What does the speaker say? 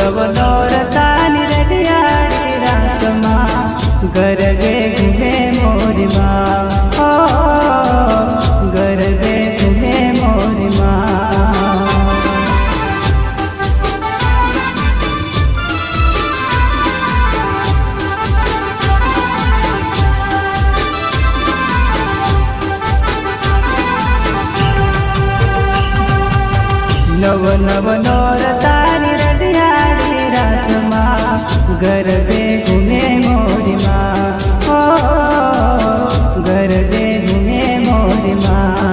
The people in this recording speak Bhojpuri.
नव नौरतानी रडियाड़ी रात माँ गरबे घूमे मोरी माँ, ओ गरबे घूमे मोरी माँ। नव नव नौरतानी रडियाड़ी रात माँ गरबे घूमे मोरी माँ, ओ गरबे घूमे मोरी माँ।